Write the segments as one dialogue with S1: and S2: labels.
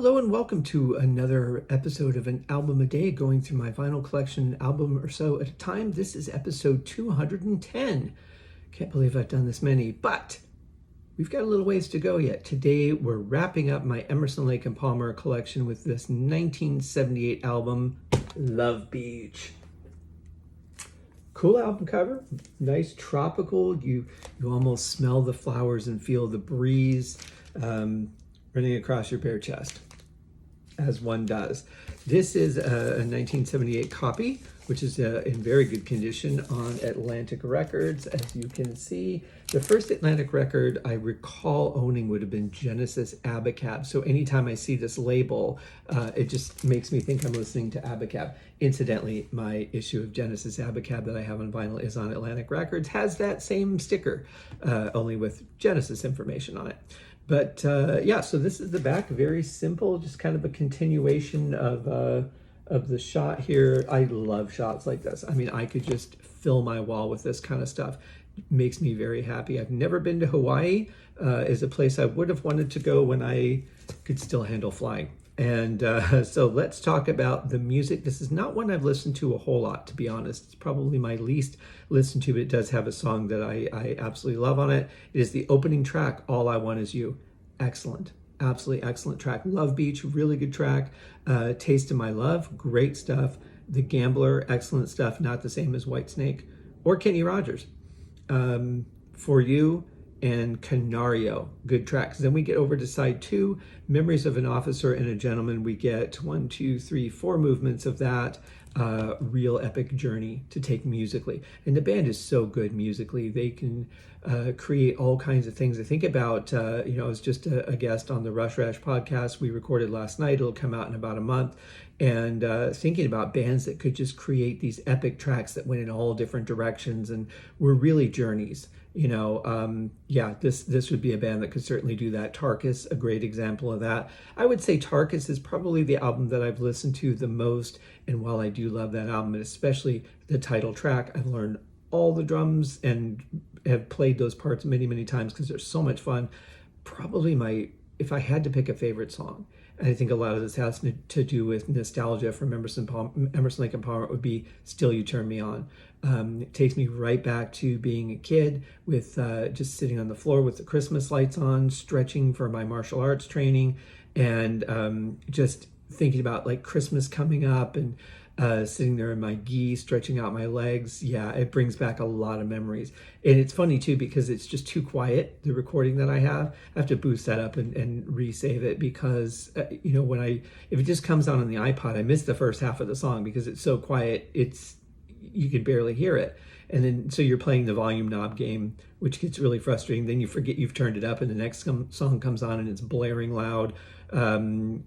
S1: Hello and welcome to another episode of An Album a Day, going through my vinyl collection album or so at a time. This is episode 210. Can't believe I've done this many, but we've got a little ways to go yet. Today we're wrapping up my Emerson, Lake and Palmer collection with this 1978 album, Love Beach. Cool album cover, nice tropical. You almost smell the flowers and feel the breeze running across your bare chest, as one does. This is a 1978 copy, which is in very good condition on Atlantic Records. As you can see, the first Atlantic record I recall owning would have been Genesis Abacab. So anytime I see this label, it just makes me think I'm listening to Abacab. Incidentally, my issue of Genesis Abacab that I have on vinyl is on Atlantic Records, has that same sticker, only with Genesis information on it. But yeah, so this is the back, very simple, just kind of a continuation of the shot here. I love shots like this. I mean, I could just fill my wall with this kind of stuff. It makes me very happy. I've never been to Hawaii. Is a place I would have wanted to go when I could still handle flying. And so let's talk about the music. This is not one I've listened to a whole lot, to be honest. It's probably my least listened to, but it does have a song that I absolutely love on it. It is the opening track, All I Want Is You. Excellent, absolutely excellent track. Love Beach, really good track. Taste of My Love, great stuff. The Gambler, excellent stuff. Not the same as Whitesnake or Kenny Rogers. For You and Canario, good tracks. Then we get over to side two, Memories of an Officer and a Gentleman. We get 1, 2, 3, 4 movements of that. Real epic journey to take musically. And the band is so good musically. They can create all kinds of things. I think about, I was just a guest on the Rush Rash podcast we recorded last night. It'll come out in about a month. And thinking about bands that could just create these epic tracks that went in all different directions and were really journeys. Yeah, this would be a band that could certainly do that. Tarkus, a great example of that. I would say Tarkus is probably the album that I've listened to the most. And while I do love that album, and especially the title track, I've learned all the drums and have played those parts many, many times because they're so much fun. Probably if I had to pick a favorite song, and I think a lot of this has to do with nostalgia from Emerson, Lake and Palmer, it would be Still You Turn Me On. It takes me right back to being a kid with just sitting on the floor with the Christmas lights on, stretching for my martial arts training, and just thinking about like Christmas coming up and sitting there in my gi, stretching out my legs. Yeah, it brings back a lot of memories. And it's funny too, because it's just too quiet, the recording that I have. I have to boost that up and resave it because, if it just comes on the iPod, I miss the first half of the song because it's so quiet, you can barely hear it. And then, so you're playing the volume knob game, which gets really frustrating. Then you forget you've turned it up and the next song comes on and it's blaring loud.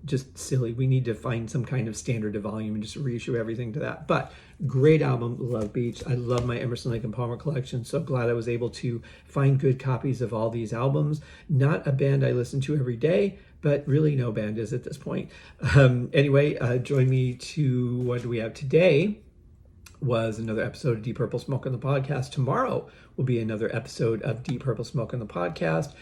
S1: Just silly. We need to find some kind of standard of volume and just reissue everything to that. But great album, Love Beach. I love my Emerson, Lake and Palmer collection. So glad I was able to find good copies of all these albums. Not a band I listen to every day, but really no band is at this point. Anyway, join me to, what do we have today? Was another episode of Deep Purple Smoke on the podcast. Tomorrow will be another episode of Deep Purple Smoke on the podcast.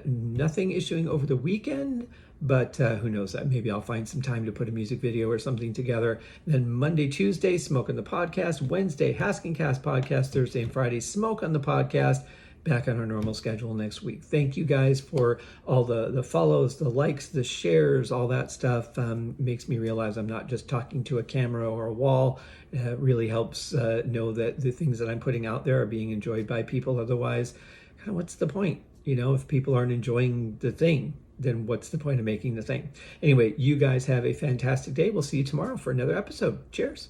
S1: Nothing issuing over the weekend, but who knows that? Maybe I'll find some time to put a music video or something together. Then Monday, Tuesday, Smoke on the podcast. Wednesday, Haskincast podcast. Thursday and Friday, Smoke on the podcast. Back on our normal schedule next week. Thank you guys for all the follows, the likes, the shares, all that stuff. Makes me realize I'm not just talking to a camera or a wall. It really helps know that the things that I'm putting out there are being enjoyed by people. Otherwise, kind of what's the point? If people aren't enjoying the thing, then what's the point of making the thing? Anyway, you guys have a fantastic day. We'll see you tomorrow for another episode. Cheers.